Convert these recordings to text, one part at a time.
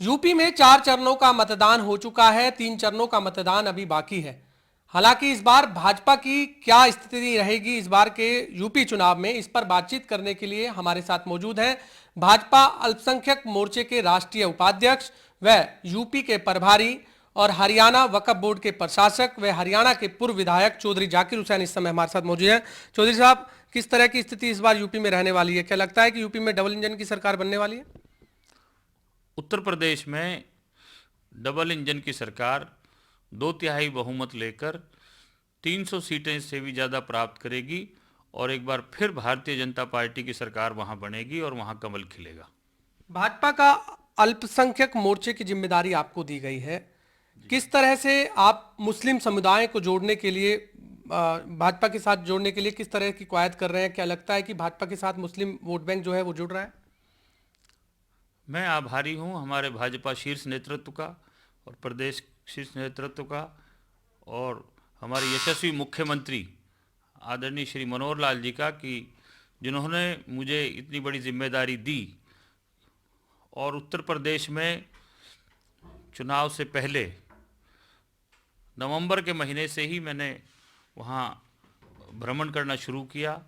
UP में 4 चरणों का मतदान हो चुका है, 3 चरणों का मतदान अभी बाकी है। हालांकि इस बार भाजपा की क्या स्थिति रहेगी इस बार के यूपी चुनाव में, इस पर बातचीत करने के लिए हमारे साथ मौजूद हैं भाजपा अल्पसंख्यक मोर्चे के राष्ट्रीय उपाध्यक्ष व यूपी के प्रभारी और हरियाणा वक्फ बोर्ड के प्रशासक व हरियाणा के पूर्व विधायक चौधरी जाकिर हुसैन इस समय हमारे साथ मौजूद हैं। चौधरी साहब, किस तरह की स्थिति इस बार यूपी में रहने वाली है? क्या लगता है कि यूपी में डबल इंजन की सरकार बनने वाली है? उत्तर प्रदेश में डबल इंजन की सरकार 2/3 बहुमत लेकर 300 सीटें से भी ज़्यादा प्राप्त करेगी और एक बार फिर भारतीय जनता पार्टी की सरकार वहां बनेगी और वहां कमल खिलेगा। भाजपा का अल्पसंख्यक मोर्चे की जिम्मेदारी आपको दी गई है। किस तरह से आप मुस्लिम समुदाय को जोड़ने के लिए, भाजपा के साथ जोड़ने के लिए किस तरह की कवायद कर रहे हैं? क्या लगता है कि भाजपा के साथ मुस्लिम वोट बैंक जो है वो जुड़ रहा है? मैं आभारी हूं हमारे भाजपा शीर्ष नेतृत्व का और प्रदेश शीर्ष नेतृत्व का और हमारे यशस्वी मुख्यमंत्री आदरणीय श्री मनोहर लाल जी का कि जिन्होंने मुझे इतनी बड़ी जिम्मेदारी दी और उत्तर प्रदेश में चुनाव से पहले नवंबर के महीने से ही मैंने वहाँ भ्रमण करना शुरू किया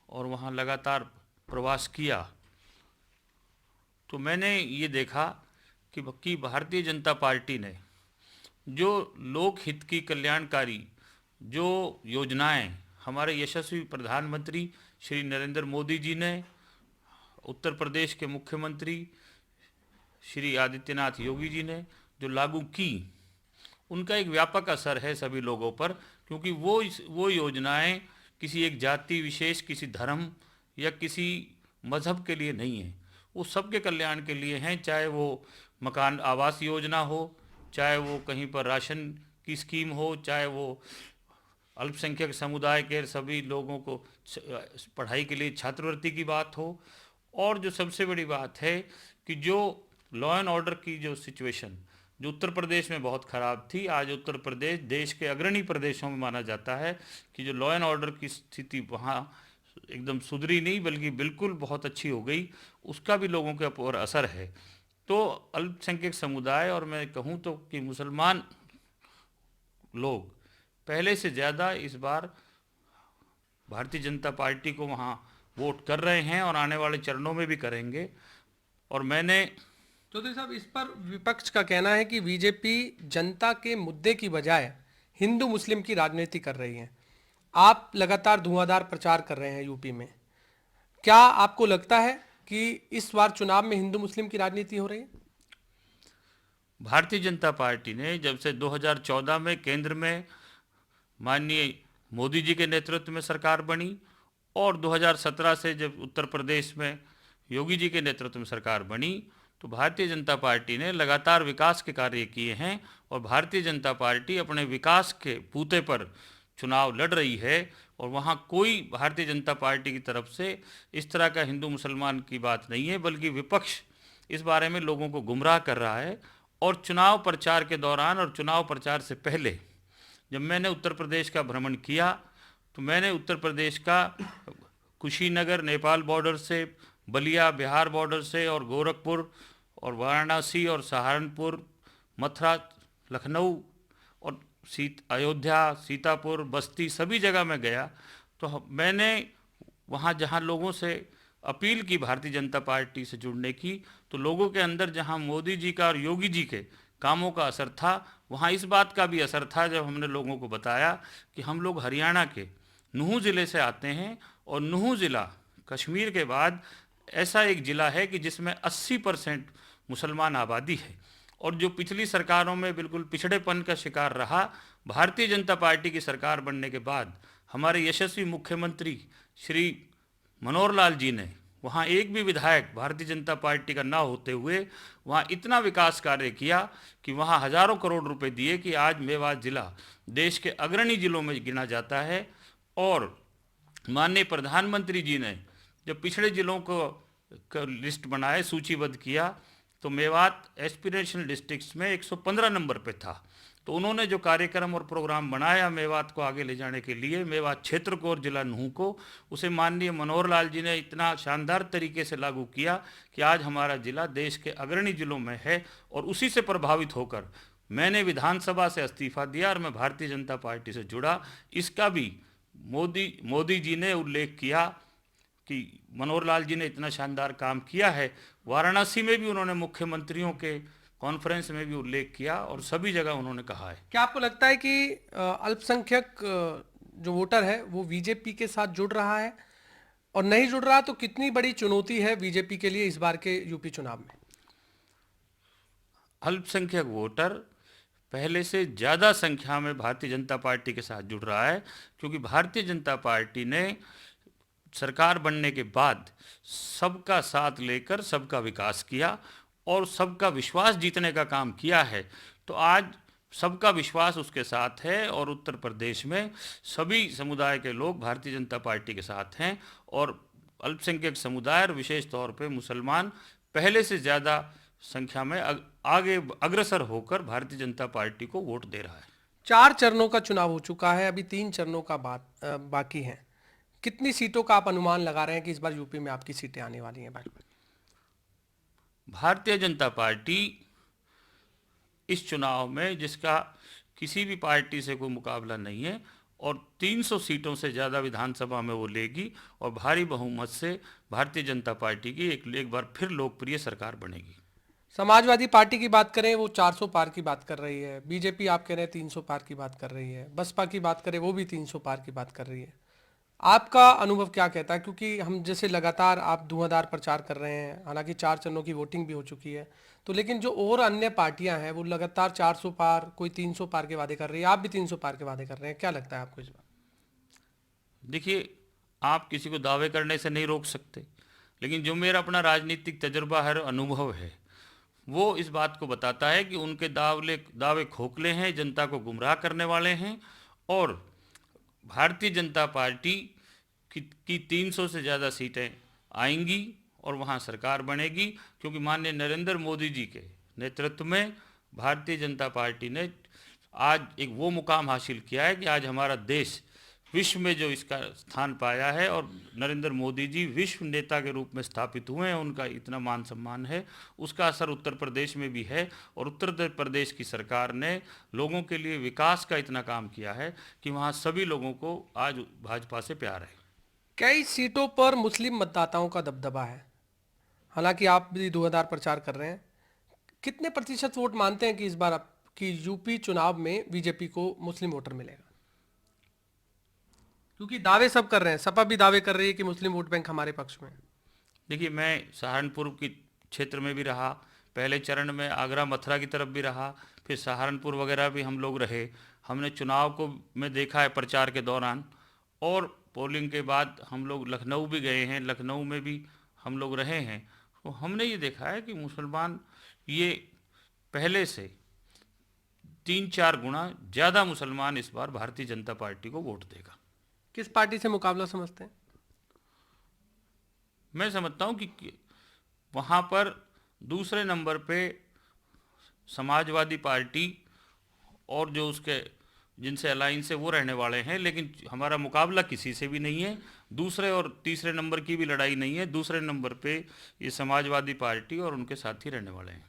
और वहाँ लगातार प्रवास किया। तो मैंने ये देखा कि भारतीय जनता पार्टी ने जो लोक हित की कल्याणकारी जो योजनाएं हमारे यशस्वी प्रधानमंत्री श्री नरेंद्र मोदी जी ने, उत्तर प्रदेश के मुख्यमंत्री श्री आदित्यनाथ योगी जी ने जो लागू की, उनका एक व्यापक असर है सभी लोगों पर, क्योंकि वो योजनाएं किसी एक जाति विशेष, किसी धर्म या किसी मजहब के लिए नहीं है, वो सबके कल्याण के लिए हैं। चाहे वो मकान आवास योजना हो, चाहे वो कहीं पर राशन की स्कीम हो, चाहे वो अल्पसंख्यक समुदाय के सभी लोगों को पढ़ाई के लिए छात्रवृत्ति की बात हो, और जो सबसे बड़ी बात है कि जो लॉ एंड ऑर्डर की जो सिचुएशन जो उत्तर प्रदेश में बहुत ख़राब थी, आज उत्तर प्रदेश देश के अग्रणी प्रदेशों में माना जाता है कि जो लॉ एंड ऑर्डर की स्थिति वहाँ एकदम सुधरी नहीं बल्कि बिल्कुल बहुत अच्छी हो गई, उसका भी लोगों के ऊपर असर है। तो अल्पसंख्यक समुदाय और मैं कहूँ तो कि मुसलमान लोग पहले से ज़्यादा इस बार भारतीय जनता पार्टी को वहाँ वोट कर रहे हैं और आने वाले चरणों में भी करेंगे। और मैंने चौधरी साहब, इस पर विपक्ष का कहना है कि बीजेपी जनता के मुद्दे की बजाय हिंदू मुस्लिम की राजनीति कर रही है। आप लगातार धुआंधार प्रचार कर रहे हैं यूपी में। क्या आपको लगता है कि इस बार चुनाव में हिंदू मुस्लिम की राजनीति हो रही है? भारतीय जनता पार्टी ने जब से 2014 में केंद्र में माननीय मोदी जी के नेतृत्व में सरकार बनी और 2017 से जब उत्तर प्रदेश में योगी जी के नेतृत्व में सरकार बनी, तो भारतीय जनता पार्टी ने लगातार विकास के कार्य किए हैं और भारतीय जनता पार्टी अपने विकास के बूते पर चुनाव लड़ रही है। और वहाँ कोई भारतीय जनता पार्टी की तरफ से इस तरह का हिंदू मुसलमान की बात नहीं है, बल्कि विपक्ष इस बारे में लोगों को गुमराह कर रहा है। और चुनाव प्रचार के दौरान और चुनाव प्रचार से पहले जब मैंने उत्तर प्रदेश का भ्रमण किया, तो मैंने उत्तर प्रदेश का कुशीनगर नेपाल बॉर्डर से, बलिया बिहार बॉर्डर से, और गोरखपुर और वाराणसी और सहारनपुर, मथुरा, लखनऊ और अयोध्या, सीतापुर, बस्ती, सभी जगह मैं गया। तो मैंने वहाँ जहाँ लोगों से अपील की भारतीय जनता पार्टी से जुड़ने की, तो लोगों के अंदर जहाँ मोदी जी का और योगी जी के कामों का असर था, वहाँ इस बात का भी असर था जब हमने लोगों को बताया कि हम लोग हरियाणा के नूह ज़िले से आते हैं और नूह ज़िला कश्मीर के बाद ऐसा एक ज़िला है कि जिसमें 80% मुसलमान आबादी है और जो पिछली सरकारों में बिल्कुल पिछड़ेपन का शिकार रहा। भारतीय जनता पार्टी की सरकार बनने के बाद हमारे यशस्वी मुख्यमंत्री श्री मनोहर लाल जी ने वहाँ एक भी विधायक भारतीय जनता पार्टी का ना होते हुए वहाँ इतना विकास कार्य किया कि वहाँ हज़ारों करोड़ रुपए दिए कि आज मेवात ज़िला देश के अग्रणी ज़िलों में गिना जाता है। और माननीय प्रधानमंत्री जी ने जब पिछड़े ज़िलों को लिस्ट बनाए, सूचीबद्ध किया, तो मेवात एस्पिरेशनल डिस्ट्रिक्ट्स में 115 नंबर पे था, तो उन्होंने जो कार्यक्रम और प्रोग्राम बनाया मेवात को आगे ले जाने के लिए, मेवात क्षेत्र को और जिला नूंह को, उसे माननीय मनोहर लाल जी ने इतना शानदार तरीके से लागू किया कि आज हमारा जिला देश के अग्रणी जिलों में है। और उसी से प्रभावित होकर मैंने विधानसभा से इस्तीफा दिया और मैं भारतीय जनता पार्टी से जुड़ा। इसका भी मोदी जी ने उल्लेख किया कि मनोहर लाल जी ने इतना शानदार काम किया है। वाराणसी में भी उन्होंने मुख्यमंत्रियों के कॉन्फ्रेंस में भी उल्लेख किया और सभी जगह उन्होंने कहा है। क्या आपको लगता है कि अल्पसंख्यक जो वोटर है वो बीजेपी के साथ जुड़ रहा है, और नहीं जुड़ रहा तो कितनी बड़ी चुनौती है बीजेपी के लिए इस बार के यूपी चुनाव में? अल्पसंख्यक वोटर पहले से ज़्यादा संख्या में भारतीय जनता पार्टी के साथ जुड़ रहा है, क्योंकि भारतीय जनता पार्टी ने सरकार बनने के बाद सबका साथ लेकर सबका विकास किया और सबका विश्वास जीतने का काम किया है। तो आज सबका विश्वास उसके साथ है और उत्तर प्रदेश में सभी समुदाय के लोग भारतीय जनता पार्टी के साथ हैं। और अल्पसंख्यक समुदाय और विशेष तौर पे मुसलमान पहले से ज़्यादा संख्या में आगे अग्रसर होकर भारतीय जनता पार्टी को वोट दे रहा है। 4 चरणों का चुनाव हो चुका है, अभी 3 चरणों का बाकी है। कितनी सीटों का आप अनुमान लगा रहे हैं कि इस बार यूपी में आपकी सीटें आने वाली हैं भाजपा? भारतीय जनता पार्टी इस चुनाव में, जिसका किसी भी पार्टी से कोई मुकाबला नहीं है, और 300 सीटों से ज़्यादा विधानसभा में वो लेगी और भारी बहुमत से भारतीय जनता पार्टी की एक बार फिर लोकप्रिय सरकार बनेगी। समाजवादी पार्टी की बात करें वो 400 पार की बात कर रही है, बीजेपी आप कह रहे हैं 300 पार की बात कर रही है, बसपा की बात करें वो भी 300 पार की बात कर रही है। आपका अनुभव क्या कहता है? क्योंकि हम जैसे लगातार आप धुआंधार प्रचार कर रहे हैं, हालांकि 4 चरणों की वोटिंग भी हो चुकी है, तो लेकिन जो और अन्य पार्टियां हैं वो लगातार 400 पार, कोई 300 पार के वादे कर रही है, आप भी 300 पार के वादे कर रहे हैं, क्या लगता है आपको इस बार? देखिए, आप किसी को दावे करने से नहीं रोक सकते, लेकिन जो मेरा अपना राजनीतिक तजुर्बा है, अनुभव है, वो इस बात को बताता है कि उनके दावे खोखले हैं, जनता को गुमराह करने वाले हैं। और भारतीय जनता पार्टी की 300 से ज़्यादा सीटें आएंगी और वहाँ सरकार बनेगी, क्योंकि माननीय नरेंद्र मोदी जी के नेतृत्व में भारतीय जनता पार्टी ने आज एक वो मुकाम हासिल किया है कि आज हमारा देश विश्व में जो इसका स्थान पाया है और नरेंद्र मोदी जी विश्व नेता के रूप में स्थापित हुए हैं, उनका इतना मान सम्मान है, उसका असर उत्तर प्रदेश में भी है। और उत्तर प्रदेश की सरकार ने लोगों के लिए विकास का इतना काम किया है कि वहाँ सभी लोगों को आज भाजपा से प्यार है। कई सीटों पर मुस्लिम मतदाताओं का दबदबा है, हालांकि आप भी धुआंधार प्रचार कर रहे हैं। कितने प्रतिशत वोट मानते हैं कि इस बार आपकी यूपी चुनाव में बीजेपी को मुस्लिम वोटर मिलेगा? क्योंकि दावे सब कर रहे हैं, सपा भी दावे कर रही है कि मुस्लिम वोट बैंक हमारे पक्ष में है। देखिए, मैं सहारनपुर की क्षेत्र में भी रहा, पहले चरण में आगरा मथुरा की तरफ भी रहा, फिर सहारनपुर वगैरह भी हम लोग रहे। हमने चुनाव को में देखा है प्रचार के दौरान, और पोलिंग के बाद हम लोग लखनऊ भी गए हैं, लखनऊ में भी हम लोग रहे हैं। तो हमने ये देखा है कि मुसलमान ये पहले से 3-4 गुना ज़्यादा मुसलमान इस बार भारतीय जनता पार्टी को वोट देगा। किस पार्टी से मुकाबला समझते हैं? मैं समझता हूँ कि वहाँ पर दूसरे नंबर पे समाजवादी पार्टी और जो उसके जिनसे अलायंस है वो रहने वाले हैं, लेकिन हमारा मुकाबला किसी से भी नहीं है। दूसरे और तीसरे नंबर की भी लड़ाई नहीं है, दूसरे नंबर पे ये समाजवादी पार्टी और उनके साथी रहने वाले हैं।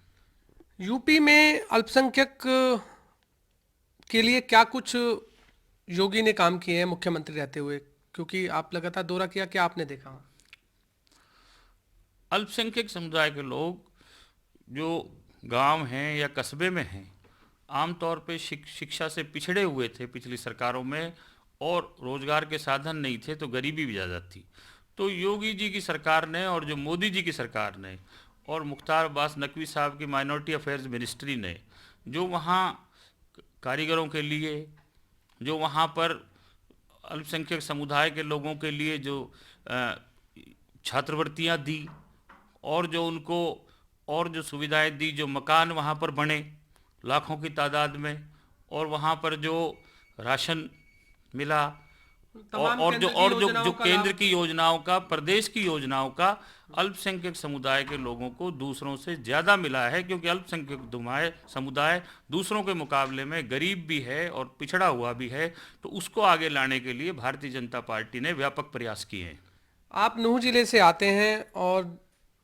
यूपी में अल्पसंख्यक के लिए क्या कुछ योगी ने काम किए हैं मुख्यमंत्री रहते हुए? क्योंकि आप लगातार दौरा किया, क्या आपने देखा? अल्पसंख्यक समुदाय के लोग जो गांव हैं या कस्बे में हैं, आमतौर पे शिक्षा से पिछड़े हुए थे पिछली सरकारों में, और रोजगार के साधन नहीं थे, तो गरीबी भी ज़्यादा थी। तो योगी जी की सरकार ने और जो मोदी जी की सरकार ने और मुख्तार अब्बास नकवी साहब की माइनॉरिटी अफेयर्स मिनिस्ट्री ने जो वहाँ कारीगरों के लिए, जो वहाँ पर अल्पसंख्यक समुदाय के लोगों के लिए जो छात्रवृत्तियाँ दी, और जो उनको और जो सुविधाएं दी, जो मकान वहाँ पर बने लाखों की तादाद में, और वहाँ पर जो राशन मिला, तमाम और केंद्र की जो योजनाओं का केंद्र लाभ। की योजनाओं का, प्रदेश की योजनाओं का अल्पसंख्यक समुदाय के लोगों को दूसरों से ज्यादा मिला है, क्योंकि अल्पसंख्यक समुदाय दूसरों के मुकाबले में गरीब भी है और पिछड़ा हुआ भी है। तो उसको आगे लाने के लिए भारतीय जनता पार्टी ने व्यापक प्रयास किए हैं। आप नूह जिले से आते हैं और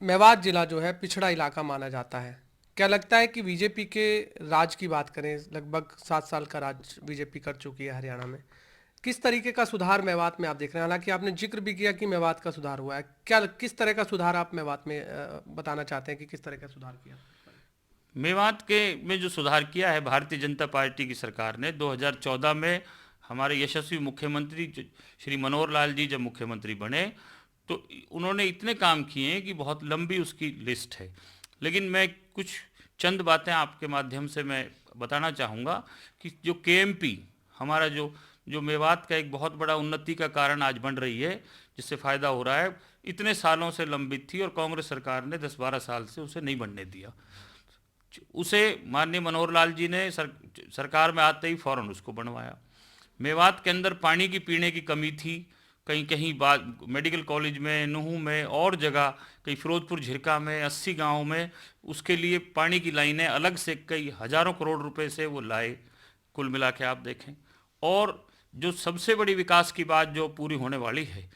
मेवात जिला जो है पिछड़ा इलाका माना जाता है। क्या लगता है कि बीजेपी के राज की बात करें, लगभग 7 साल का राज बीजेपी कर चुकी है हरियाणा में, किस तरीके का सुधार मेवात में आप देख रहे हैं? हालांकि आपने जिक्र भी किया कि मेवात का सुधार हुआ है, क्या किस तरह का सुधार आप मेवात में बताना चाहते हैं कि किस तरह का सुधार किया? मेवात के में जो सुधार किया है भारतीय जनता पार्टी की सरकार ने 2014 में, हमारे यशस्वी मुख्यमंत्री श्री मनोहर लाल जी जब मुख्यमंत्री बने तो उन्होंने इतने काम किए हैं कि बहुत लंबी उसकी लिस्ट है। लेकिन मैं कुछ चंद बातें आपके माध्यम से मैं बताना चाहूँगा कि जो केएमपी हमारा जो मेवात का एक बहुत बड़ा उन्नति का कारण आज बन रही है, जिससे फ़ायदा हो रहा है, इतने सालों से लंबित थी और कांग्रेस सरकार ने 10-12 साल से उसे नहीं बनने दिया। उसे माननीय मनोहर लाल जी ने सरकार में आते ही फौरन उसको बनवाया। मेवात के अंदर पानी की पीने की कमी थी, कहीं कहीं बाद मेडिकल कॉलेज में, नूहू में और जगह, कहीं फिरोजपुर झिरका में, 80 गाँव में उसके लिए पानी की लाइनें अलग से कई हजारों करोड़ रुपए से वो लाए, कुल मिला के आप देखें। और जो सबसे बड़ी विकास की बात जो पूरी होने वाली है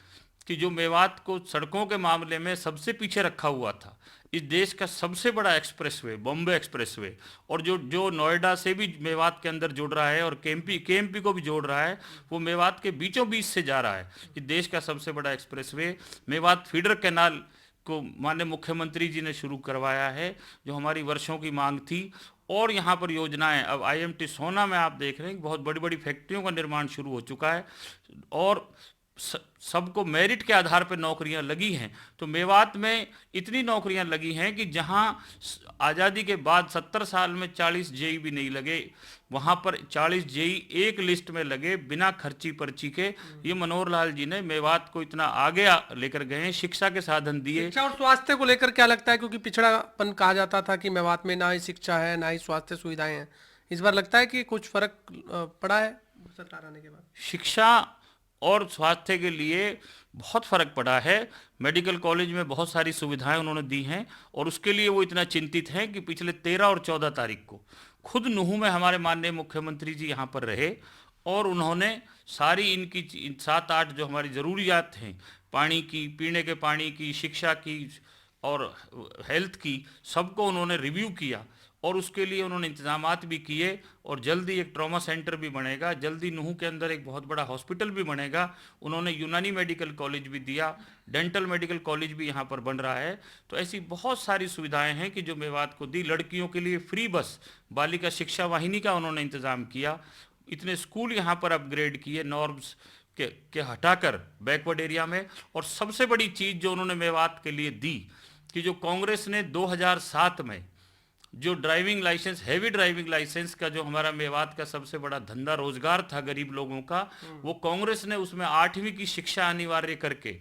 कि जो मेवात को सड़कों के मामले में सबसे पीछे रखा हुआ था, इस देश का सबसे बड़ा एक्सप्रेसवे बॉम्बे एक्सप्रेसवे, और जो नोएडा से भी मेवात के अंदर जुड़ रहा है और केएमपी को भी जोड़ रहा है, वो मेवात के बीचों बीच से जा रहा है। इस देश का सबसे बड़ा एक्सप्रेसवे मेवात फीडर कैनाल को माननीय मुख्यमंत्री जी ने शुरू करवाया है, जो हमारी वर्षों की मांग थी। और यहाँ पर योजनाएं, अब आईएमटी सोना में आप देख रहे हैं बहुत बड़ी बड़ी फैक्ट्रियों का निर्माण शुरू हो चुका है और सबको मेरिट के आधार पर नौकरियां लगी हैं। तो मेवात में इतनी नौकरियां लगी हैं कि जहां आज़ादी के बाद 70 साल में 40 जेई भी नहीं लगे, वहां पर 40 जेई एक लिस्ट में लगे बिना खर्ची पर्ची के। ये मनोहर लाल जी ने मेवात को इतना आगे लेकर गए हैं, शिक्षा के साधन दिए। शिक्षा और स्वास्थ्य को लेकर क्या लगता है? क्योंकि पिछड़ापन कहा जाता था कि मेवात में ना ही शिक्षा है ना ही स्वास्थ्य सुविधाएं हैं, इस बार लगता है कि कुछ फर्क पड़ा है सरकार आने के बाद? शिक्षा और स्वास्थ्य के लिए बहुत फ़र्क पड़ा है। मेडिकल कॉलेज में बहुत सारी सुविधाएं उन्होंने दी हैं और उसके लिए वो इतना चिंतित हैं कि पिछले 13 और 14 तारीख को खुद नूहू में हमारे माननीय मुख्यमंत्री जी यहाँ पर रहे और उन्होंने सारी इनकी 7-8 जो हमारी ज़रूरियात हैं, पानी की, पीने के पानी की, शिक्षा की और हेल्थ की, सबको उन्होंने रिव्यू किया और उसके लिए उन्होंने इंतजामात भी किए। और जल्दी एक ट्रॉमा सेंटर भी बनेगा, जल्दी नूहू के अंदर एक बहुत बड़ा हॉस्पिटल भी बनेगा। उन्होंने यूनानी मेडिकल कॉलेज भी दिया, डेंटल मेडिकल कॉलेज भी यहाँ पर बन रहा है। तो ऐसी बहुत सारी सुविधाएं हैं कि जो मेवात को दी। लड़कियों के लिए फ्री बस, बालिका शिक्षा वाहिनी का उन्होंने इंतज़ाम किया। इतने स्कूल यहाँ पर अपग्रेड किए नॉर्म्स के हटाकर बैकवर्ड एरिया में। और सबसे बड़ी चीज़ जो उन्होंने मेवात के लिए दी कि जो कांग्रेस ने 2007 में जो driving licence, heavy driving licence का जो हमारा मेवात का सबसे बड़ा धंधा रोजगार था गरीब लोगों का, वो कांग्रेस ने उसमें 8वीं की शिक्षा अनिवार्य करके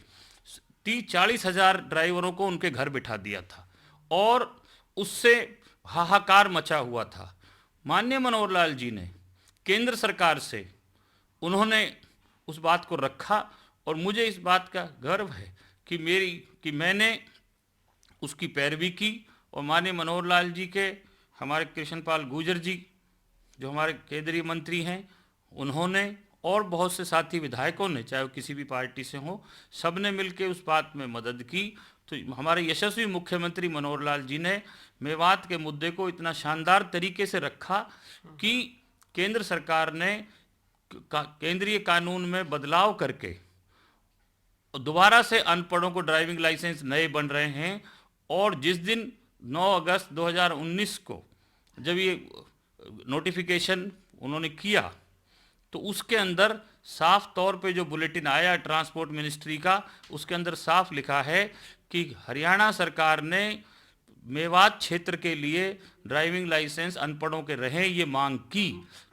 30-40 हज़ार ड्राइवरों को उनके घर बिठा दिया था और उससे हाहाकार मचा हुआ था। माननीय मनोहर लाल जी ने केंद्र सरकार से उन्होंने उस बात को रखा और मुझे इस बात का गर्व है कि मैंने उसकी पैरवी की। और माननीय मनोहर लाल जी के, हमारे कृष्णपाल गुर्जर जी जो हमारे केंद्रीय मंत्री हैं, उन्होंने और बहुत से साथी विधायकों ने, चाहे वो किसी भी पार्टी से हो, सब ने मिलकर उस बात में मदद की। तो हमारे यशस्वी मुख्यमंत्री मनोहर लाल जी ने मेवात के मुद्दे को इतना शानदार तरीके से रखा कि केंद्र सरकार ने केंद्रीय कानून में बदलाव करके दोबारा से अनपढ़ों को ड्राइविंग लाइसेंस नए बन रहे हैं। और जिस दिन 9 अगस्त 2019 को जब ये नोटिफिकेशन उन्होंने किया तो उसके अंदर साफ तौर पे जो बुलेटिन आया ट्रांसपोर्ट मिनिस्ट्री का, उसके अंदर साफ लिखा है कि हरियाणा सरकार ने मेवात क्षेत्र के लिए ड्राइविंग लाइसेंस अनपढ़ों के रहें ये मांग की।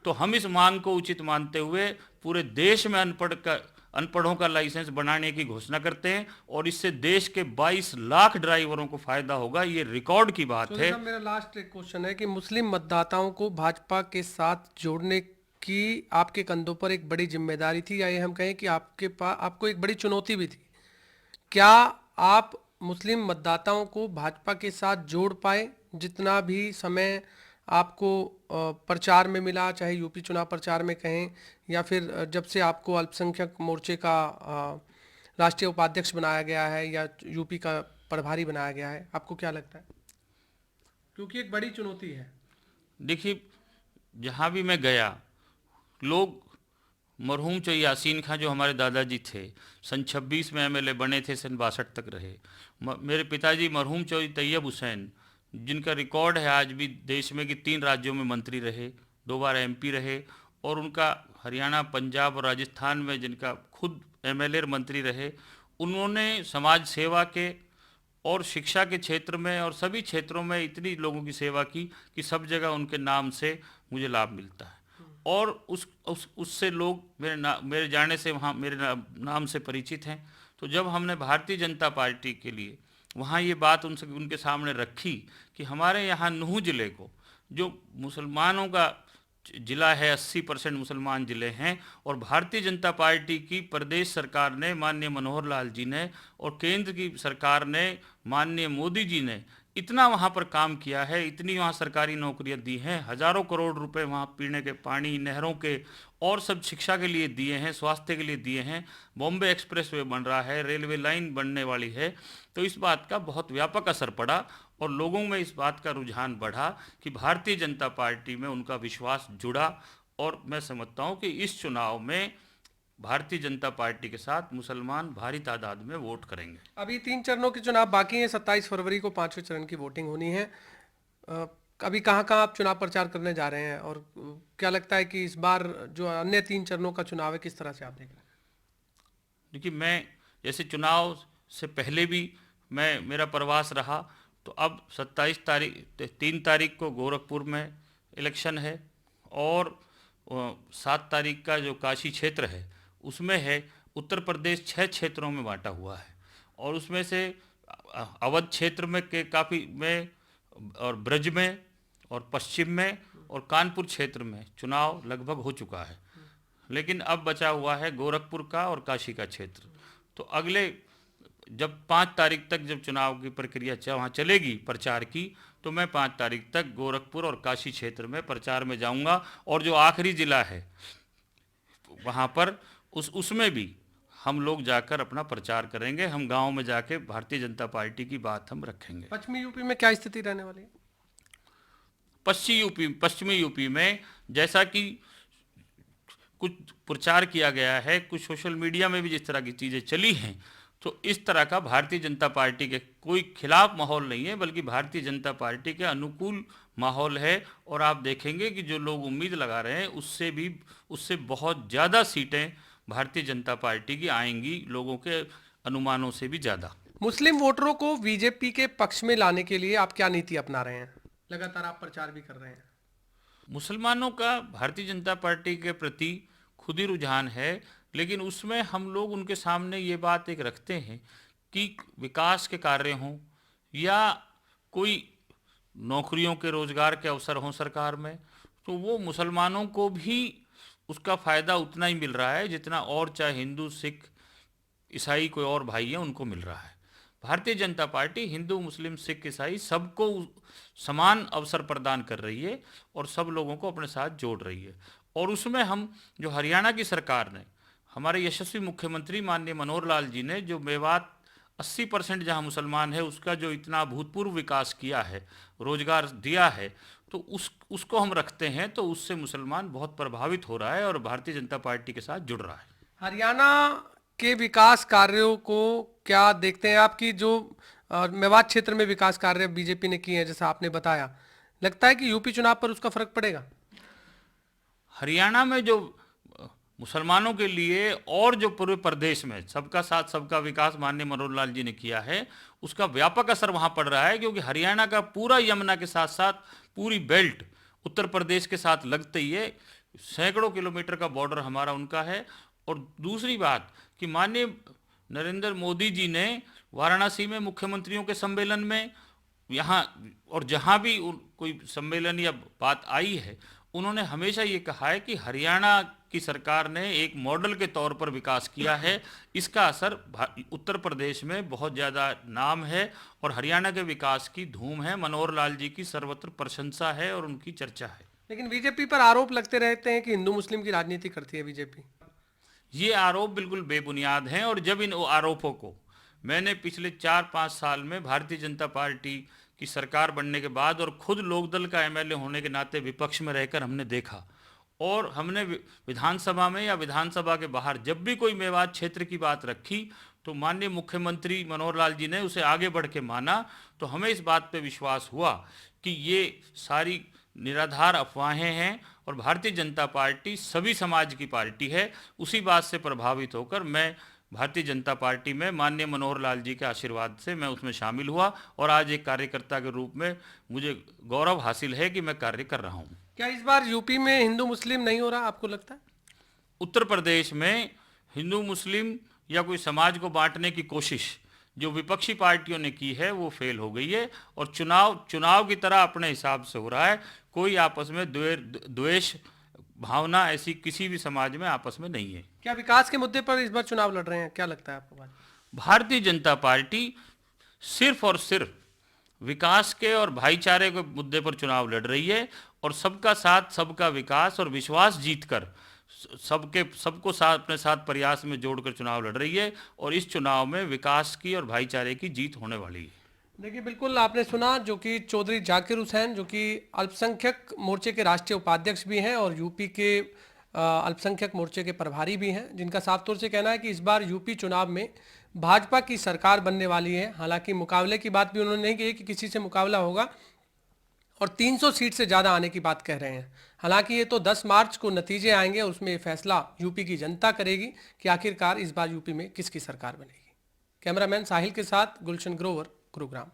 तो हम इस मांग को उचित मानते हुए पूरे देश में अनपढ़ों का लाइसेंस बनाने की घोषणा करते हैं और इससे देश के 22 लाख ड्राइवरों को फायदा होगा। ये रिकॉर्ड की बात है। मेरा लास्ट एक क्वेश्चन है कि मुस्लिम मतदाताओं को भाजपा के साथ जोड़ने कि आपके कंधों पर एक बड़ी जिम्मेदारी थी, या ये हम कहें कि आपको एक बड़ी चुनौती भी थी। क्या आप मुस्लिम मतदाताओं को भाजपा के साथ जोड़ पाए? जितना भी समय आपको प्रचार में मिला, चाहे यूपी चुनाव प्रचार में कहें, या फिर जब से आपको अल्पसंख्यक मोर्चे का राष्ट्रीय उपाध्यक्ष बनाया गया है या यूपी का प्रभारी बनाया गया है, आपको क्या लगता है? क्योंकि एक बड़ी चुनौती है। देखिए, जहाँ भी मैं गया, लोग मरहूम चौ यासीन खां जो हमारे दादाजी थे, सन 26 में एमएलए बने थे, सन 62 तक रहे। मेरे पिताजी मरहूम चौधरी तैयब हुसैन, जिनका रिकॉर्ड है आज भी देश में कि 3 राज्यों में मंत्री रहे, 2 बार एमपी रहे, और उनका हरियाणा, पंजाब और राजस्थान में जिनका खुद एमएलए और मंत्री रहे, उन्होंने समाज सेवा के और शिक्षा के क्षेत्र में और सभी क्षेत्रों में इतनी लोगों की सेवा की कि सब जगह उनके नाम से मुझे लाभ मिलता है। और उससे लोग मेरे जाने से वहाँ मेरे नाम से परिचित हैं। तो जब हमने भारतीय जनता पार्टी के लिए वहाँ ये बात उनके सामने रखी कि हमारे यहाँ नूह ज़िले को, जो मुसलमानों का ज़िला है, 80% मुसलमान ज़िले हैं, और भारतीय जनता पार्टी की प्रदेश सरकार ने, माननीय मनोहर लाल जी ने, और केंद्र की सरकार ने, माननीय मोदी जी ने इतना वहाँ पर काम किया है, इतनी वहाँ सरकारी नौकरियाँ दी हैं, हज़ारों करोड़ रुपए वहाँ पीने के पानी, नहरों के और सब शिक्षा के लिए दिए हैं, स्वास्थ्य के लिए दिए हैं, बॉम्बे एक्सप्रेस वे बन रहा है, रेलवे लाइन बनने वाली है। तो इस बात का बहुत व्यापक असर पड़ा और लोगों में इस बात का रुझान बढ़ा कि भारतीय जनता पार्टी में उनका विश्वास जुड़ा। और मैं समझता हूँ कि इस चुनाव में भारतीय जनता पार्टी के साथ मुसलमान भारी तादाद में वोट करेंगे। अभी 3 चरणों के चुनाव बाकी हैं, 27 फरवरी को 5वें चरण की वोटिंग होनी है। अभी कहाँ कहाँ आप चुनाव प्रचार करने जा रहे हैं, और क्या लगता है कि इस बार जो अन्य 3 चरणों का चुनाव है, किस तरह से आप देख रहे हैं? देखिए, मैं जैसे चुनाव से पहले भी मेरा प्रवास रहा, तो अब 3 तारीख को गोरखपुर में इलेक्शन है, और 7 तारीख का जो काशी क्षेत्र है उसमें है। उत्तर प्रदेश 6 क्षेत्रों में बांटा हुआ है, और उसमें से अवध क्षेत्र में के काफ़ी में, और ब्रज में, और पश्चिम में, और कानपुर क्षेत्र में चुनाव लगभग हो चुका है। लेकिन अब बचा हुआ है गोरखपुर का और काशी का क्षेत्र। तो अगले जब 5 तारीख तक जब चुनाव की प्रक्रिया वहाँ चलेगी प्रचार की, तो मैं 5 तारीख तक गोरखपुर और काशी क्षेत्र में प्रचार में जाऊँगा। और जो आखिरी ज़िला है वहाँ पर उसमें भी हम लोग जाकर अपना प्रचार करेंगे। हम गांव में जाके भारतीय जनता पार्टी की बात हम रखेंगे। पश्चिमी यूपी में क्या स्थिति रहने वाली है? पश्चिमी यूपी में जैसा कि कुछ प्रचार किया गया है, कुछ सोशल मीडिया में भी जिस तरह की चीज़ें चली हैं, तो इस तरह का भारतीय जनता पार्टी के कोई खिलाफ माहौल नहीं है, बल्कि भारतीय जनता पार्टी के अनुकूल माहौल है। और आप देखेंगे कि जो लोग उम्मीद लगा रहे हैं उससे बहुत ज़्यादा सीटें भारतीय जनता पार्टी की आएंगी, लोगों के अनुमानों से भी ज़्यादा। मुस्लिम वोटरों को बीजेपी के पक्ष में लाने के लिए आप क्या नीति अपना रहे हैं? लगातार आप प्रचार भी कर रहे हैं। मुसलमानों का भारतीय जनता पार्टी के प्रति खुद ही रुझान है, लेकिन उसमें हम लोग उनके सामने ये बात एक रखते हैं कि विकास के कार्य हों या कोई नौकरियों के, रोजगार के अवसर हों सरकार में, तो वो मुसलमानों को भी उसका फ़ायदा उतना ही मिल रहा है जितना और चाहे हिंदू, सिख, ईसाई कोई और भाई हैं उनको मिल रहा है। भारतीय जनता पार्टी हिंदू, मुस्लिम, सिख, ईसाई सबको समान अवसर प्रदान कर रही है और सब लोगों को अपने साथ जोड़ रही है। और उसमें हम जो हरियाणा की सरकार ने, हमारे यशस्वी मुख्यमंत्री माननीय मनोहर लाल जी ने जो मेवात 80% जहाँ मुसलमान है उसका जो इतना अभूतपूर्व विकास किया है, रोजगार दिया है, तो उसको हम रखते हैं। तो उससे मुसलमान बहुत प्रभावित हो रहा है और भारतीय जनता पार्टी के साथ जुड़ रहा है। हरियाणा के विकास कार्यों को क्या देखते हैं आपकी? जो मेवात क्षेत्र में विकास कार्य बीजेपी ने किए हैं, जैसा आपने बताया, लगता है कि यूपी चुनाव पर उसका फर्क पड़ेगा? हरियाणा में जो मुसलमानों के लिए और जो पूरे प्रदेश में सबका साथ सबका विकास माननीय मनोहर लाल जी ने किया है, उसका व्यापक असर वहाँ पड़ रहा है। क्योंकि हरियाणा का पूरा यमुना के साथ साथ पूरी बेल्ट उत्तर प्रदेश के साथ लगते ही है, सैकड़ों किलोमीटर का बॉर्डर हमारा उनका है। और दूसरी बात कि माननीय नरेंद्र मोदी जी ने वाराणसी में मुख्यमंत्रियों के सम्मेलन में यहाँ और जहाँ भी कोई सम्मेलन या बात आई है, उन्होंने हमेशा ये कहा है कि हरियाणा की सरकार ने एक मॉडल के तौर पर विकास किया है, इसका असर उत्तर प्रदेश में बहुत ज़्यादा नाम है और हरियाणा के विकास की धूम है। मनोहर लाल जी की सर्वत्र प्रशंसा है और उनकी चर्चा है। लेकिन बीजेपी पर आरोप लगते रहते हैं कि हिंदू मुस्लिम की राजनीति करती है बीजेपी। ये आरोप बिल्कुल बेबुनियाद हैं और जब इन आरोपों को मैंने पिछले 4-5 साल में भारतीय जनता पार्टी की सरकार बनने के बाद और खुद लोकदल का एमएलए होने के नाते विपक्ष में रहकर हमने देखा, और हमने विधानसभा में या विधानसभा के बाहर जब भी कोई मेवात क्षेत्र की बात रखी तो माननीय मुख्यमंत्री मनोहर लाल जी ने उसे आगे बढ़ के माना। तो हमें इस बात पे विश्वास हुआ कि ये सारी निराधार अफवाहें हैं और भारतीय जनता पार्टी सभी समाज की पार्टी है। उसी बात से प्रभावित होकर मैं भारतीय जनता पार्टी में माननीय मनोहर लाल जी के आशीर्वाद से मैं उसमें शामिल हुआ और आज एक कार्यकर्ता के रूप में मुझे गौरव हासिल है कि मैं कार्य कर रहा हूँ। क्या इस बार यूपी में हिंदू मुस्लिम नहीं हो रहा, आपको लगता है? उत्तर प्रदेश में हिंदू मुस्लिम या कोई समाज को बांटने की कोशिश जो विपक्षी पार्टियों ने की है वो फेल हो गई है और चुनाव की तरह अपने हिसाब से हो रहा है। कोई आपस में द्वेष भावना ऐसी किसी भी समाज में आपस में नहीं है। क्या विकास के मुद्दे पर इस बार चुनाव लड़ रहे हैं, क्या लगता है आपको? भारतीय जनता पार्टी सिर्फ और सिर्फ विकास के और भाईचारे के मुद्दे पर चुनाव लड़ रही है और सबका साथ, सबका विकास और विश्वास जीतकर सबको साथ अपने साथ प्रयास में जोड़कर चुनाव लड़ रही है और इस चुनाव में विकास की और भाईचारे की जीत होने वाली है। देखिए, बिल्कुल आपने सुना जो कि चौधरी जाकिर हुसैन जो कि अल्पसंख्यक मोर्चे के राष्ट्रीय उपाध्यक्ष भी हैं और यूपी के अल्पसंख्यक मोर्चे के प्रभारी भी हैं, जिनका साफ तौर से कहना है कि इस बार यूपी चुनाव में भाजपा की सरकार बनने वाली है। हालांकि मुकाबले की बात भी उन्होंने नहीं की कि किसी से मुकाबला होगा और 300 सीट से ज़्यादा आने की बात कह रहे हैं। हालांकि ये तो 10 मार्च को नतीजे आएंगे, उसमें ये फैसला यूपी की जनता करेगी कि आखिरकार इस बार यूपी में किसकी सरकार बनेगी। कैमरामैन साहिल के साथ गुलशन ग्रोवर, गुरुग्राम।